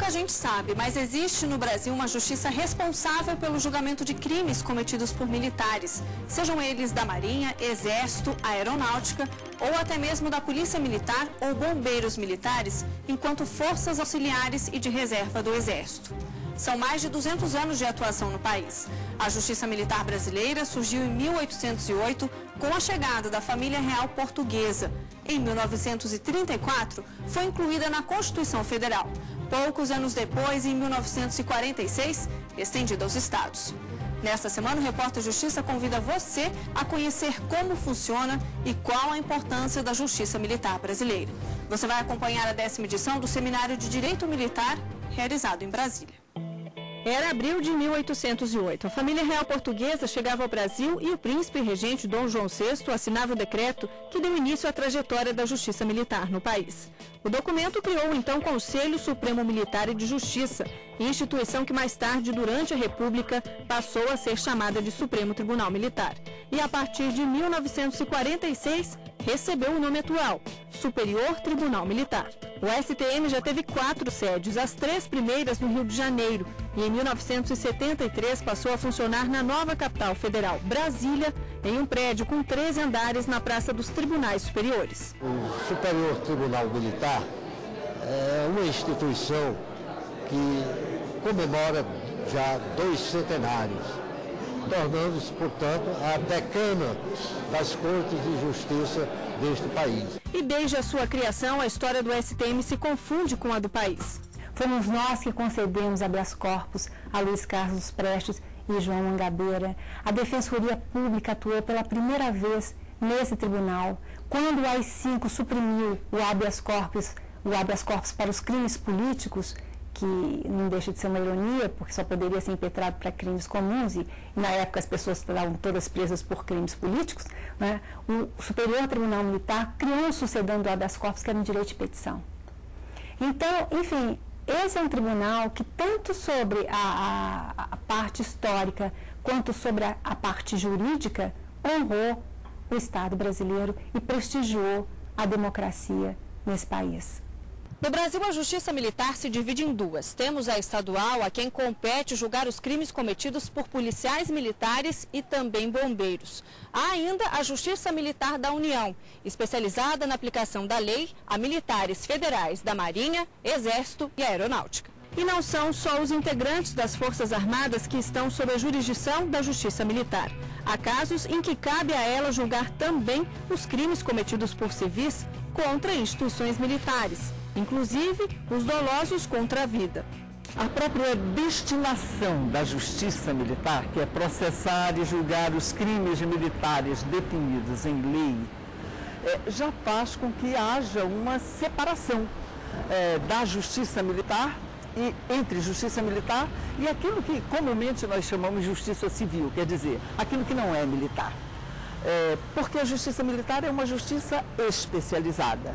Pouca gente sabe, mas existe no Brasil uma justiça responsável pelo julgamento de crimes cometidos por militares, sejam eles da Marinha, Exército, Aeronáutica ou até mesmo da Polícia Militar ou bombeiros militares, enquanto forças auxiliares e de reserva do Exército. São mais de 200 anos de atuação no país. A Justiça Militar brasileira surgiu em 1808 com a chegada da família real portuguesa. Em 1934, foi incluída na Constituição Federal. Poucos anos depois, em 1946, estendida aos estados. Nesta semana, o Repórter Justiça convida você a conhecer como funciona e qual a importância da Justiça Militar brasileira. Você vai acompanhar a 10ª edição do Seminário de Direito Militar, realizado em Brasília. Era abril de 1808. A família real portuguesa chegava ao Brasil e o príncipe regente Dom João VI assinava o decreto que deu início à trajetória da justiça militar no país. O documento criou então o Conselho Supremo Militar e de Justiça, instituição que mais tarde, durante a República, passou a ser chamada de Supremo Tribunal Militar. E a partir de 1946, recebeu o nome atual, Superior Tribunal Militar. O STM já teve 4 sedes, as 3 primeiras no Rio de Janeiro, e em 1973 passou a funcionar na nova capital federal, Brasília, em um prédio com 13 andares na Praça dos Tribunais Superiores. O Superior Tribunal Militar é uma instituição que comemora já 2 centenários, tornando-se, portanto, a decana das cortes de justiça deste país. E desde a sua criação, a história do STM se confunde com a do país. Fomos nós que concedemos habeas corpus a Luiz Carlos Prestes e João Mangabeira. A Defensoria Pública atuou pela primeira vez nesse tribunal, quando o AI-5 suprimiu o habeas corpus para os crimes políticos, que não deixa de ser uma ironia, porque só poderia ser impetrado para crimes comuns, e na época as pessoas estavam todas presas por crimes políticos, né? O Superior Tribunal Militar criou um sucedão do habeas corpus, que era um direito de petição. Então, enfim, esse é um tribunal que tanto sobre a parte histórica quanto sobre a parte jurídica honrou o Estado brasileiro e prestigiou a democracia nesse país. No Brasil, a Justiça Militar se divide em 2. Temos a estadual, a quem compete julgar os crimes cometidos por policiais militares e também bombeiros. Há ainda a Justiça Militar da União, especializada na aplicação da lei a militares federais da Marinha, Exército e Aeronáutica. E não são só os integrantes das Forças Armadas que estão sob a jurisdição da Justiça Militar. Há casos em que cabe a ela julgar também os crimes cometidos por civis contra instituições militares, inclusive os dolosos contra a vida. A própria destinação da Justiça Militar, que é processar e julgar os crimes militares definidos em lei, já faz com que haja uma separação da Justiça Militar e entre Justiça Militar e aquilo que comumente nós chamamos de Justiça Civil, quer dizer, aquilo que não é militar. Porque a Justiça Militar é uma justiça especializada.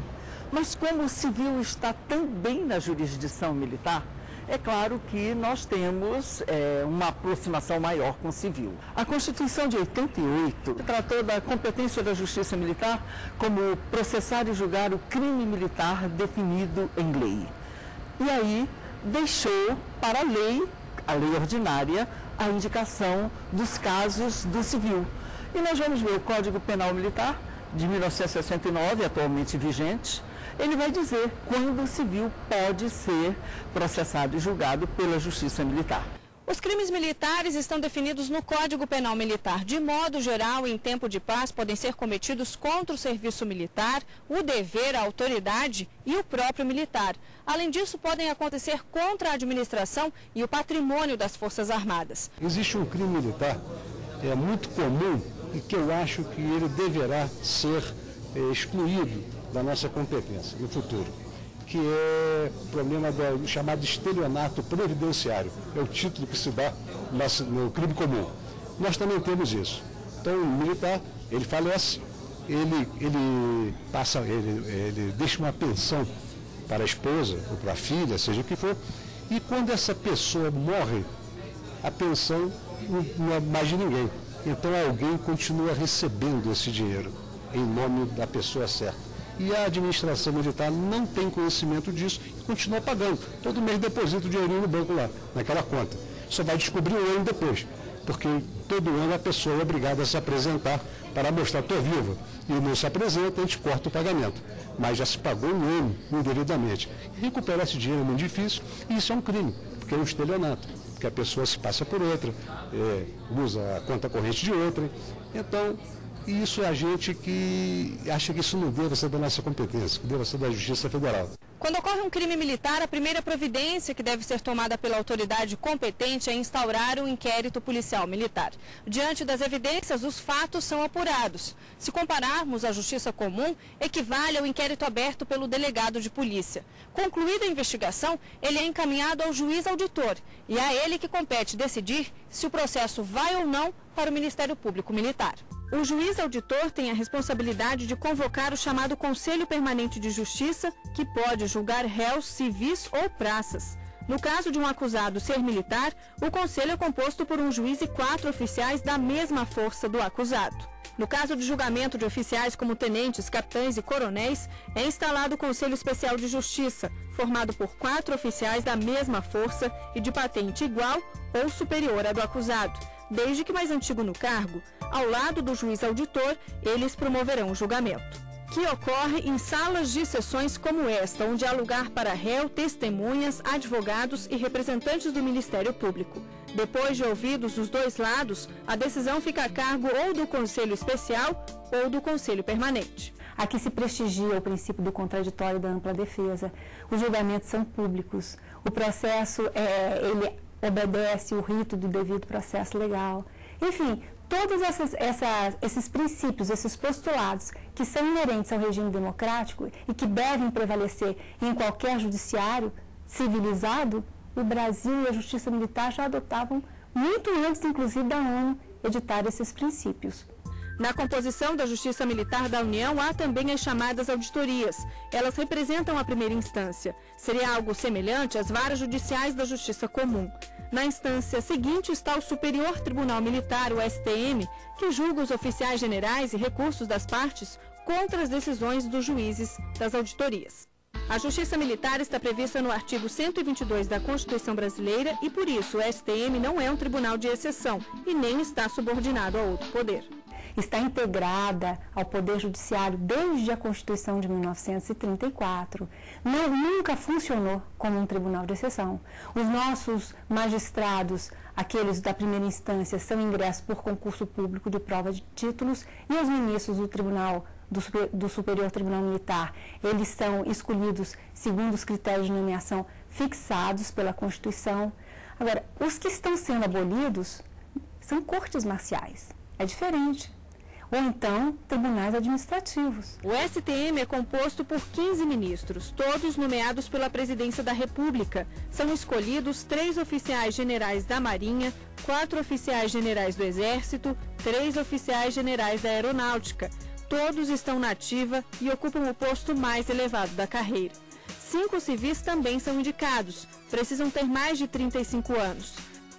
Mas como o civil está também na jurisdição militar, é claro que nós temos uma aproximação maior com o civil. A Constituição de 88 tratou da competência da Justiça Militar como processar e julgar o crime militar definido em lei. E aí deixou para a lei ordinária, a indicação dos casos do civil. E nós vamos ver o Código Penal Militar de 1969, atualmente vigente. Ele vai dizer quando o civil pode ser processado e julgado pela Justiça Militar. Os crimes militares estão definidos no Código Penal Militar. De modo geral, em tempo de paz, podem ser cometidos contra o serviço militar, o dever, a autoridade e o próprio militar. Além disso, podem acontecer contra a administração e o patrimônio das Forças Armadas. Existe um crime militar muito comum e que eu acho que ele deverá ser excluído da nossa competência no futuro, que é o problema do chamado estelionato previdenciário. É o título que se dá no crime comum. Nós também temos isso. Então, o militar, ele falece, ele deixa uma pensão para a esposa ou para a filha, seja o que for, e quando essa pessoa morre, a pensão não é mais de ninguém. Então, alguém continua recebendo esse dinheiro em nome da pessoa certa. E a administração militar não tem conhecimento disso e continua pagando. Todo mês deposita o dinheirinho no banco lá, naquela conta. Só vai descobrir um ano depois, porque todo ano a pessoa é obrigada a se apresentar para mostrar estou viva. E não se apresenta, a gente corta o pagamento. Mas já se pagou um ano indevidamente. E recuperar esse dinheiro é muito difícil e isso é um crime, porque é um estelionato. Porque a pessoa se passa por outra, usa a conta corrente de outra. Então, isso é a gente que acha que isso não deve ser da nossa competência, que deve ser da Justiça Federal. Quando ocorre um crime militar, a primeira providência que deve ser tomada pela autoridade competente é instaurar um inquérito policial militar. Diante das evidências, os fatos são apurados. Se compararmos à justiça comum, equivale ao inquérito aberto pelo delegado de polícia. Concluída a investigação, ele é encaminhado ao juiz auditor e é a ele que compete decidir se o processo vai ou não para o Ministério Público Militar. O juiz auditor tem a responsabilidade de convocar o chamado Conselho Permanente de Justiça, que pode julgar réus civis ou praças. No caso de um acusado ser militar, o conselho é composto por um juiz e 4 oficiais da mesma força do acusado. No caso de julgamento de oficiais como tenentes, capitães e coronéis, é instalado o Conselho Especial de Justiça, formado por 4 oficiais da mesma força e de patente igual ou superior à do acusado. Desde que mais antigo no cargo, ao lado do juiz auditor, eles promoverão o julgamento, que ocorre em salas de sessões como esta, onde há lugar para réu, testemunhas, advogados e representantes do Ministério Público. Depois de ouvidos os dois lados, a decisão fica a cargo ou do Conselho Especial ou do Conselho Permanente. Aqui se prestigia o princípio do contraditório e da ampla defesa. Os julgamentos são públicos. O processo, ele obedece o rito do devido processo legal. Enfim, todos esses princípios, esses postulados que são inerentes ao regime democrático e que devem prevalecer em qualquer judiciário civilizado, o Brasil e a Justiça Militar já adotavam muito antes, inclusive, da ONU editar esses princípios. Na composição da Justiça Militar da União, há também as chamadas auditorias. Elas representam a primeira instância. Seria algo semelhante às varas judiciais da Justiça Comum. Na instância seguinte está o Superior Tribunal Militar, o STM, que julga os oficiais generais e recursos das partes contra as decisões dos juízes das auditorias. A Justiça Militar está prevista no artigo 122 da Constituição Brasileira e, por isso, o STM não é um tribunal de exceção e nem está subordinado a outro poder. Está integrada ao Poder Judiciário desde a Constituição de 1934. Nunca funcionou como um tribunal de exceção. Os nossos magistrados, aqueles da primeira instância, são ingressos por concurso público de prova de títulos e os ministros do Superior Tribunal Militar, eles são escolhidos segundo os critérios de nomeação fixados pela Constituição. Agora, os que estão sendo abolidos são cortes marciais. É diferente. Ou então, tribunais administrativos. O STM é composto por 15 ministros, todos nomeados pela Presidência da República. São escolhidos 3 oficiais generais da Marinha, 4 oficiais generais do Exército, 3 oficiais generais da Aeronáutica. Todos estão na ativa e ocupam o posto mais elevado da carreira. 5 civis também são indicados, precisam ter mais de 35 anos.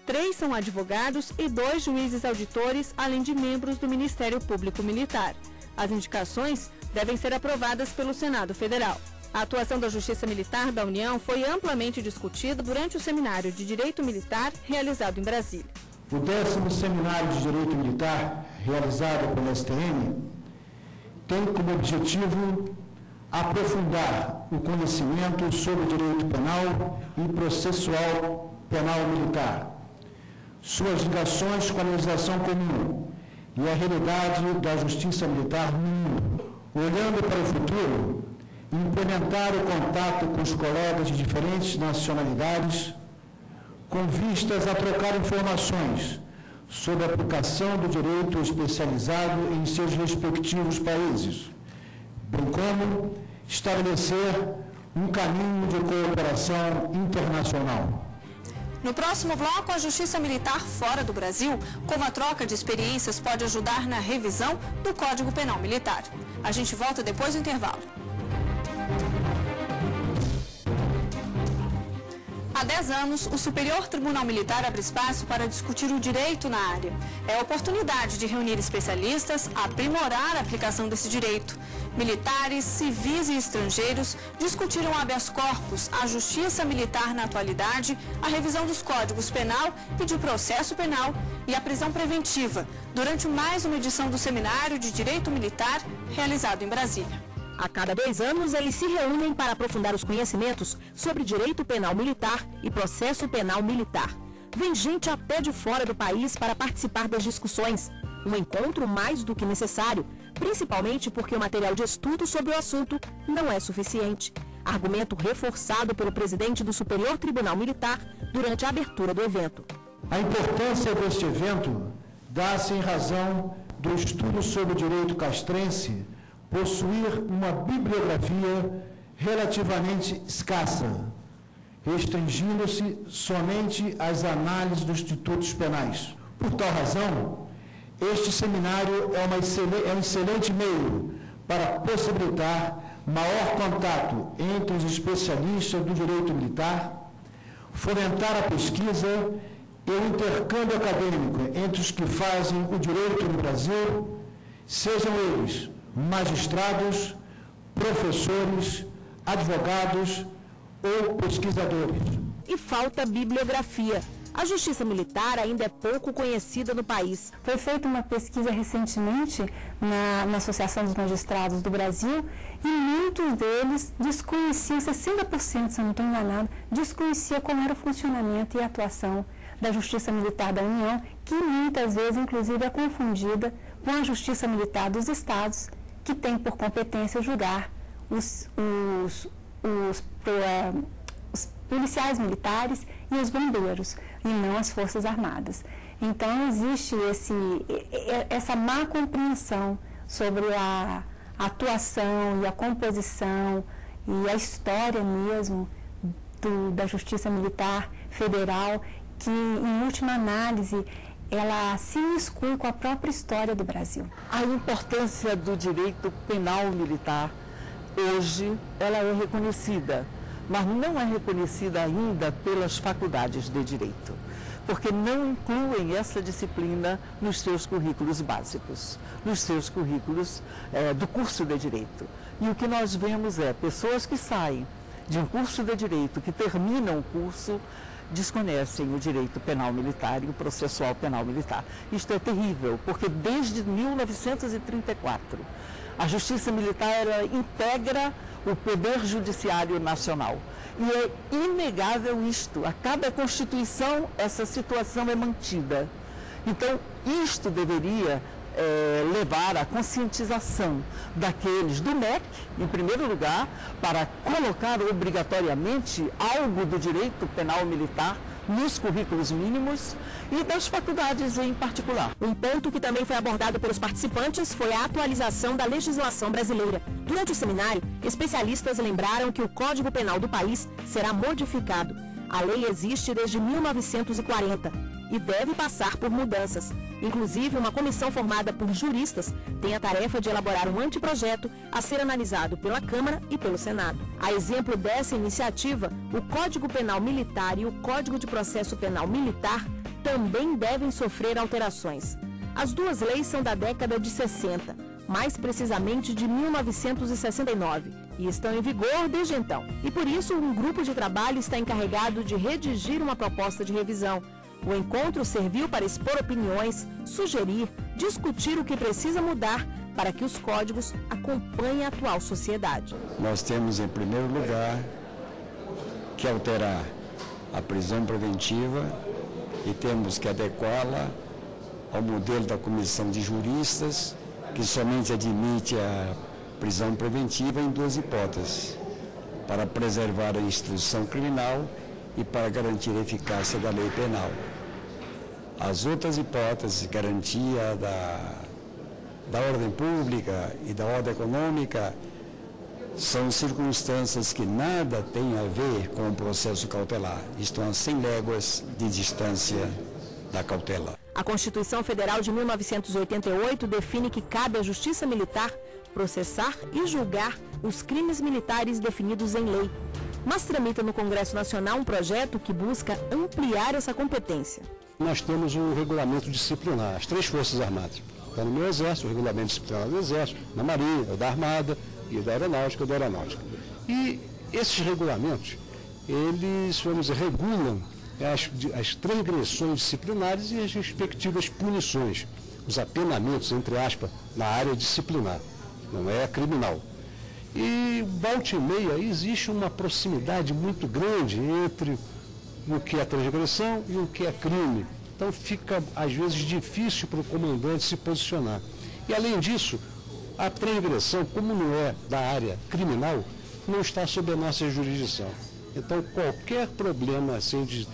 3 são advogados e 2 juízes auditores, além de membros do Ministério Público Militar. As indicações devem ser aprovadas pelo Senado Federal. A atuação da Justiça Militar da União foi amplamente discutida durante o Seminário de Direito Militar realizado em Brasília. O 10º Seminário de Direito Militar, realizado pelo STM, tem como objetivo aprofundar o conhecimento sobre o direito penal e processual penal militar, suas ligações com a legislação comum e a realidade da justiça militar no mundo, olhando para o futuro, implementar o contato com os colegas de diferentes nacionalidades, com vistas a trocar informações sobre a aplicação do direito especializado em seus respectivos países, bem como estabelecer um caminho de cooperação internacional. No próximo bloco, a Justiça Militar fora do Brasil, como a troca de experiências pode ajudar na revisão do Código Penal Militar. A gente volta depois do intervalo. Há 10 anos, o Superior Tribunal Militar abre espaço para discutir o direito na área. É a oportunidade de reunir especialistas, aprimorar a aplicação desse direito. Militares, civis e estrangeiros discutiram habeas corpus, a justiça militar na atualidade, a revisão dos códigos penal e de processo penal e a prisão preventiva, durante mais uma edição do Seminário de Direito Militar, realizado em Brasília. A cada 2 anos, eles se reúnem para aprofundar os conhecimentos sobre direito penal militar e processo penal militar. Vem gente até de fora do país para participar das discussões. Um encontro mais do que necessário, principalmente porque o material de estudo sobre o assunto não é suficiente. Argumento reforçado pelo presidente do Superior Tribunal Militar durante a abertura do evento. A importância deste evento dá-se em razão do estudo sobre o direito castrense possuir uma bibliografia relativamente escassa, restringindo-se somente às análises dos institutos penais. Por tal razão, este seminário é um excelente meio para possibilitar maior contato entre os especialistas do direito militar, fomentar a pesquisa e o intercâmbio acadêmico entre os que fazem o direito no Brasil, sejam eles magistrados, professores, advogados ou pesquisadores. E falta bibliografia. A justiça militar ainda é pouco conhecida no país. Foi feita uma pesquisa recentemente na Associação dos Magistrados do Brasil e muitos deles desconheciam, 60%, se eu não estou enganado, desconhecia como era o funcionamento e a atuação da Justiça Militar da União, que muitas vezes, inclusive, é confundida com a Justiça Militar dos Estados, que tem por competência julgar os policiais militares e os bombeiros, e não as Forças Armadas. Então, existe essa má compreensão sobre a atuação e a composição e a história mesmo da Justiça Militar Federal, que, em última análise, ela se miscui com a própria história do Brasil. A importância do direito penal militar, hoje, ela é reconhecida, mas não é reconhecida ainda pelas faculdades de direito, porque não incluem essa disciplina nos seus currículos básicos, nos seus currículos do curso de direito. E o que nós vemos é pessoas que saem de um curso de direito, que terminam o curso, desconhecem o direito penal militar e o processual penal militar. Isto é terrível, porque desde 1934, a Justiça Militar ela integra o Poder Judiciário Nacional. E é inegável isto. A cada Constituição, essa situação é mantida. Então, isto deveria levar à conscientização daqueles do MEC, em primeiro lugar, para colocar obrigatoriamente algo do direito penal militar nos currículos mínimos e das faculdades em particular. Um ponto que também foi abordado pelos participantes foi a atualização da legislação brasileira. Durante o seminário, especialistas lembraram que o Código Penal do país será modificado. A lei existe desde 1940 e deve passar por mudanças. Inclusive, uma comissão formada por juristas tem a tarefa de elaborar um anteprojeto a ser analisado pela Câmara e pelo Senado. A exemplo dessa iniciativa, o Código Penal Militar e o Código de Processo Penal Militar também devem sofrer alterações. As duas leis são da década de 60, mais precisamente de 1969, e estão em vigor desde então. E por isso, um grupo de trabalho está encarregado de redigir uma proposta de revisão. O encontro serviu para expor opiniões, sugerir, discutir o que precisa mudar para que os códigos acompanhem a atual sociedade. Nós temos, em primeiro lugar, que alterar a prisão preventiva e temos que adequá-la ao modelo da comissão de juristas, que somente admite a prisão preventiva em 2 hipóteses, para preservar a instituição criminal e para garantir a eficácia da lei penal. As outras hipóteses, garantia da ordem pública e da ordem econômica, são circunstâncias que nada têm a ver com o processo cautelar. Estão a 100 léguas de distância da cautela. A Constituição Federal de 1988 define que cabe à Justiça Militar processar e julgar os crimes militares definidos em lei. mas tramita no Congresso Nacional um projeto que busca ampliar essa competência. Nós temos o regulamento disciplinar, as 3 Forças Armadas. Está no meu Exército, o regulamento disciplinar do Exército, na Marinha, da Armada e da Aeronáutica e da Aeronáutica. E esses regulamentos, eles, vamos dizer, regulam as transgressões disciplinares e as respectivas punições, os apenamentos, entre aspas, na área disciplinar, não é criminal. E, volta e meia, existe uma proximidade muito grande entre o que é transgressão e o que é crime. Então fica, às vezes, difícil para o comandante se posicionar. E, além disso, a transgressão, como não é da área criminal, não está sob a nossa jurisdição. Então, qualquer problema assim, de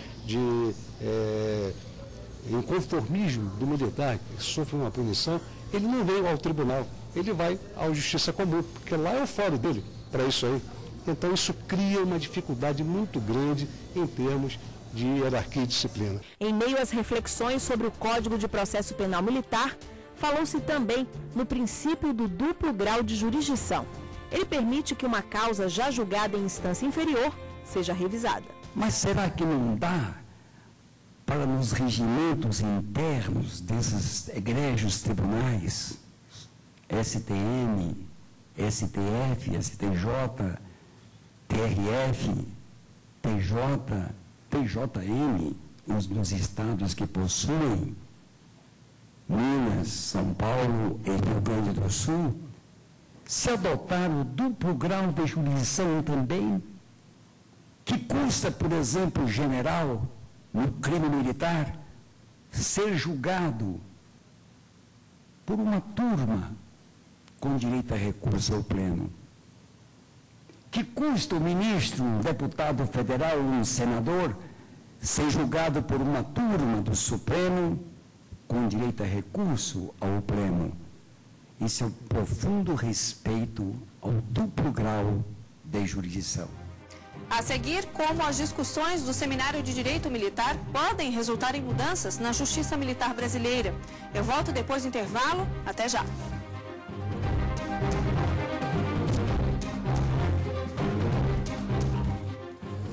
inconformismo do militar que sofre uma punição, ele não vem ao tribunal, ele vai à Justiça Comum, porque lá é o fórum dele para isso aí. Então, isso cria uma dificuldade muito grande em termos de hierarquia e disciplina. Em meio às reflexões sobre o Código de Processo Penal Militar, falou-se também no princípio do duplo grau de jurisdição. Ele permite que uma causa já julgada em instância inferior seja revisada. Mas será que não dá para nos regimentos internos desses egrégios tribunais, STM, STF, STJ, TRF, TJ, TJM, nos estados que possuem, Minas, São Paulo e Rio Grande do Sul, se adotar o duplo grau de jurisdição também, que custa, por exemplo, general, no crime militar, ser julgado por uma turma com direito a recurso ao pleno. Que custa o ministro, um deputado federal, um senador, ser julgado por uma turma do Supremo com direito a recurso ao pleno. Isso é um profundo respeito ao duplo grau de jurisdição. A seguir, como as discussões do Seminário de Direito Militar podem resultar em mudanças na Justiça Militar brasileira. Eu volto depois do intervalo. Até já.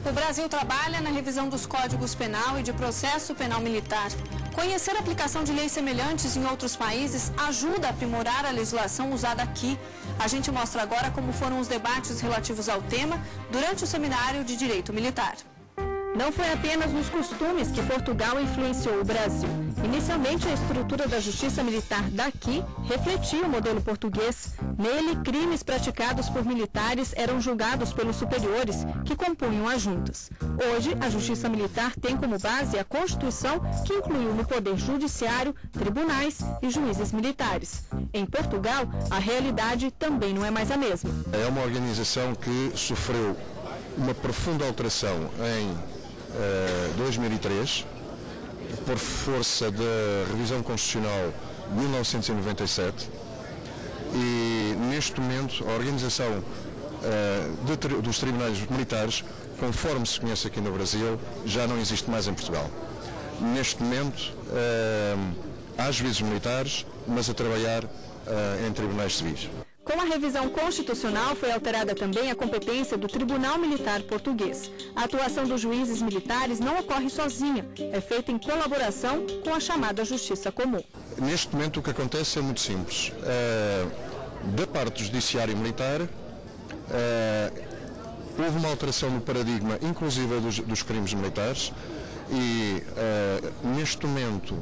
O Brasil trabalha na revisão dos Códigos Penal e de Processo Penal Militar. Conhecer a aplicação de leis semelhantes em outros países ajuda a aprimorar a legislação usada aqui. A gente mostra agora como foram os debates relativos ao tema durante o Seminário de Direito Militar. Não foi apenas nos costumes que Portugal influenciou o Brasil. Inicialmente, a estrutura da justiça militar daqui refletia o modelo português. Nele, crimes praticados por militares eram julgados pelos superiores, que compunham as juntas. Hoje, a justiça militar tem como base a Constituição, que incluiu no poder judiciário, tribunais e juízes militares. Em Portugal, a realidade também não é mais a mesma. É uma organização que sofreu uma profunda alteração em 2003, por força da revisão constitucional de 1997, e neste momento a organização dos tribunais militares, conforme se conhece aqui no Brasil, já não existe mais em Portugal. Neste momento há juízes militares, mas a trabalhar em tribunais civis. Com a revisão constitucional, foi alterada também a competência do Tribunal Militar Português. A atuação dos juízes militares não ocorre sozinha, é feita em colaboração com a chamada Justiça Comum. Neste momento o que acontece é muito simples. Da parte do Judiciário Militar, houve uma alteração no paradigma, inclusive dos crimes militares, e neste momento,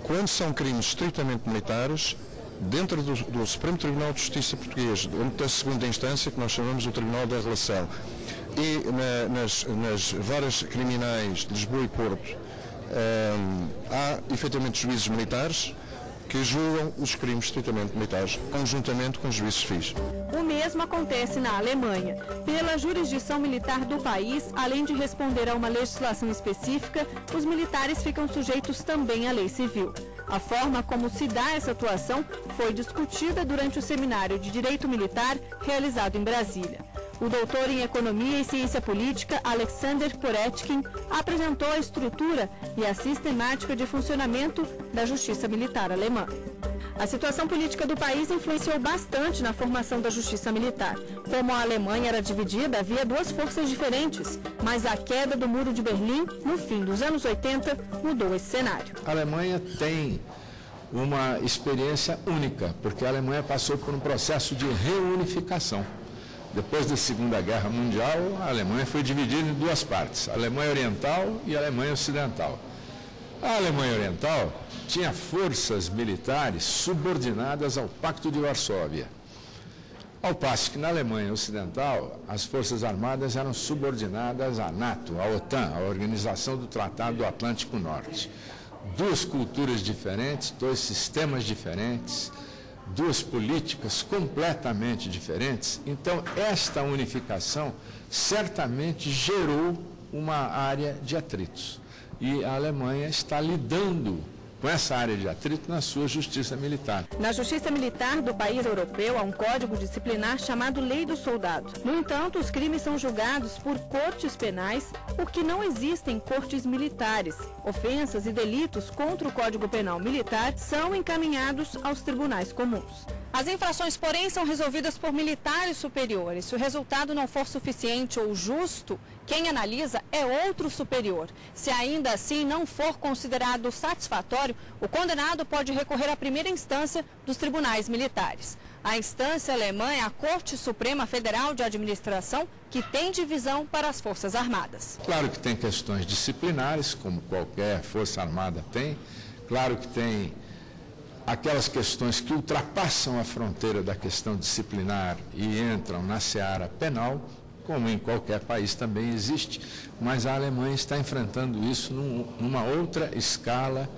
quando são crimes estritamente militares, dentro do Supremo Tribunal de Justiça português, da segunda instância, que nós chamamos o Tribunal da Relação, e nas varas criminais de Lisboa e Porto, há efetivamente juízes militares que julgam os crimes estritamente militares, conjuntamente com os juízes civis. O mesmo acontece na Alemanha. Pela jurisdição militar do país, além de responder a uma legislação específica, os militares ficam sujeitos também à lei civil. A forma como se dá essa atuação foi discutida durante o Seminário de Direito Militar realizado em Brasília. O doutor em Economia e Ciência Política, Alexander Poretkin, apresentou a estrutura e a sistemática de funcionamento da Justiça Militar alemã. A situação política do país influenciou bastante na formação da justiça militar. Como a Alemanha era dividida, havia duas forças diferentes, mas a queda do Muro de Berlim, no fim dos anos 80, mudou esse cenário. A Alemanha tem uma experiência única, porque a Alemanha passou por um processo de reunificação. Depois da Segunda Guerra Mundial, a Alemanha foi dividida em duas partes, a Alemanha Oriental e a Alemanha Ocidental. A Alemanha Oriental tinha forças militares subordinadas ao Pacto de Varsóvia, ao passo que na Alemanha Ocidental as forças armadas eram subordinadas à NATO, à OTAN, à Organização do Tratado do Atlântico Norte. Duas culturas diferentes, dois sistemas diferentes, duas políticas completamente diferentes. Então, esta unificação certamente gerou uma área de atritos. E a Alemanha está lidando com essa área de atrito na sua justiça militar. Na justiça militar do país europeu há um código disciplinar chamado Lei do Soldado. No entanto, os crimes são julgados por cortes penais, porque não existem cortes militares. Ofensas e delitos contra o Código Penal Militar são encaminhados aos tribunais comuns. As infrações, porém, são resolvidas por militares superiores. Se o resultado não for suficiente ou justo, quem analisa é outro superior. Se ainda assim não for considerado satisfatório, o condenado pode recorrer à primeira instância dos tribunais militares. A instância alemã é a Corte Suprema Federal de Administração, que tem divisão para as Forças Armadas. Claro que tem questões disciplinares, como qualquer Força Armada tem. Claro que tem aquelas questões que ultrapassam a fronteira da questão disciplinar e entram na seara penal, como em qualquer país também existe, mas a Alemanha está enfrentando isso numa outra escala,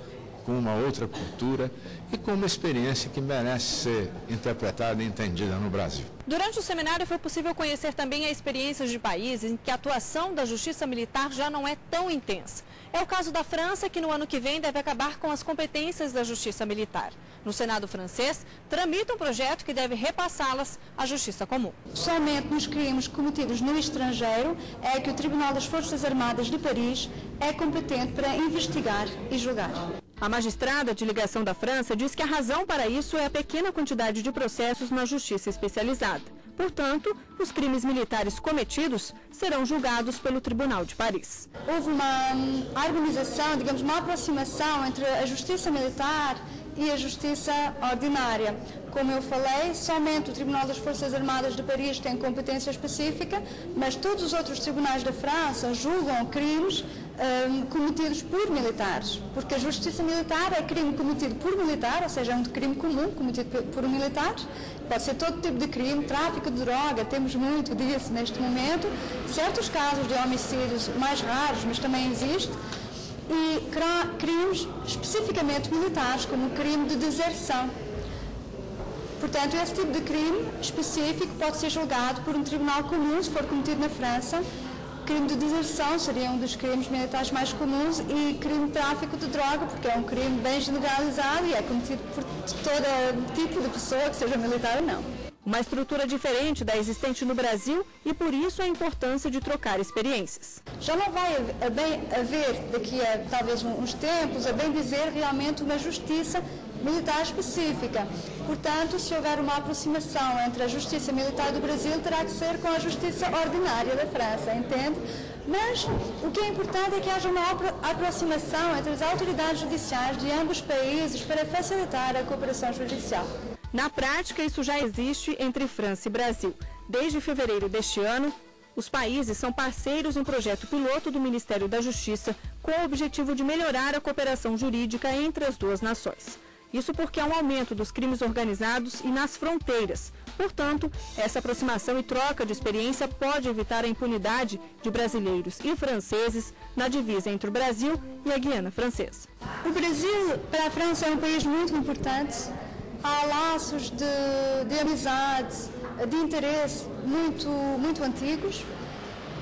com uma outra cultura e com uma experiência que merece ser interpretada e entendida no Brasil. Durante o seminário foi possível conhecer também a experiência de países em que a atuação da justiça militar já não é tão intensa. É o caso da França, que no ano que vem deve acabar com as competências da justiça militar. No Senado francês, tramita um projeto que deve repassá-las à justiça comum. Somente nos crimes cometidos no estrangeiro é que o Tribunal das Forças Armadas de Paris é competente para investigar e julgar. A magistrada de ligação da França diz que a razão para isso é a pequena quantidade de processos na justiça especializada. Portanto, os crimes militares cometidos serão julgados pelo Tribunal de Paris. Houve uma harmonização, digamos, uma aproximação entre a justiça militar e a justiça ordinária. Como eu falei, somente o Tribunal das Forças Armadas de Paris tem competência específica, mas todos os outros tribunais da França julgam crimes cometidos por militares, porque a justiça militar é crime cometido por militar, ou seja, é um crime comum cometido por um militar. Pode ser todo tipo de crime, tráfico de droga, temos muito disso neste momento, certos casos de homicídios mais raros, mas também existe, e crimes especificamente militares, como o crime de deserção. Portanto, esse tipo de crime específico pode ser julgado por um tribunal comum, se for cometido na França. Crime de deserção seria um dos crimes militares mais comuns e crime de tráfico de droga, porque é um crime bem generalizado e é cometido por todo tipo de pessoa, que seja militar ou não. Uma estrutura diferente da existente no Brasil e por isso a importância de trocar experiências. Já não vai haver daqui a talvez uns tempos, a bem dizer, realmente uma justiça militar específica. Portanto, se houver uma aproximação entre a justiça militar do Brasil, terá que ser com a justiça ordinária da França, entende? Mas o que é importante é que haja uma aproximação entre as autoridades judiciais de ambos os países para facilitar a cooperação judicial. Na prática, isso já existe entre França e Brasil. Desde fevereiro deste ano, os países são parceiros em projeto piloto do Ministério da Justiça com o objetivo de melhorar a cooperação jurídica entre as duas nações. Isso porque há um aumento dos crimes organizados e nas fronteiras. Portanto, essa aproximação e troca de experiência pode evitar a impunidade de brasileiros e franceses na divisa entre o Brasil e a Guiana Francesa. O Brasil, para a França, é um país muito importante. Há laços de amizade, de interesse muito antigos.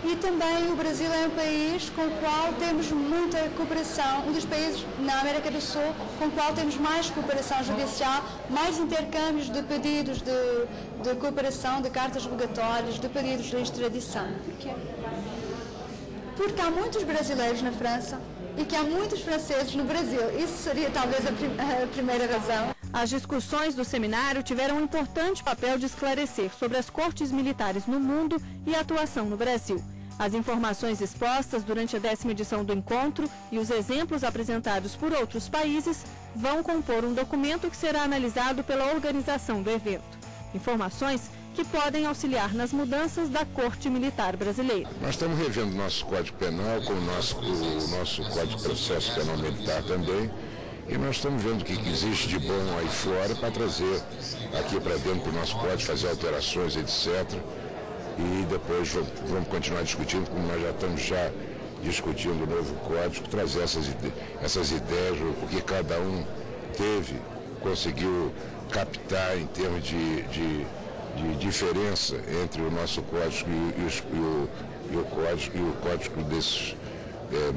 E também o Brasil é um país com o qual temos muita cooperação, um dos países na América do Sul com o qual temos mais cooperação judicial, mais intercâmbios de pedidos de cooperação, de cartas rogatórias, de pedidos de extradição. Porquê? Porque há muitos brasileiros na França e que há muitos franceses no Brasil. Isso seria talvez a primeira razão. As discussões do seminário tiveram um importante papel de esclarecer sobre as cortes militares no mundo e a atuação no Brasil. As informações expostas durante a 10ª edição do encontro e os exemplos apresentados por outros países vão compor um documento que será analisado pela organização do evento. Informações que podem auxiliar nas mudanças da Corte Militar Brasileira. Nós estamos revendo o nosso Código Penal, com o nosso Código de Processo Penal Militar também, e nós estamos vendo o que existe de bom aí fora para trazer aqui para dentro do nosso Código, fazer alterações, etc. E depois vamos continuar discutindo, como nós já estamos discutindo o novo Código, trazer essas ideias, o que cada um conseguiu captar em termos de diferença entre o nosso código e o código desses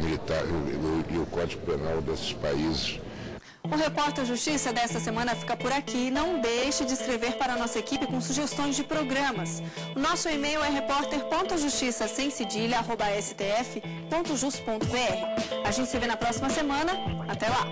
militares e o código penal desses países. O Repórter Justiça desta semana fica por aqui. Não deixe de escrever para a nossa equipe com sugestões de programas. O nosso e-mail é repórter.justiça@stf.jus.br. A gente se vê na próxima semana. Até lá!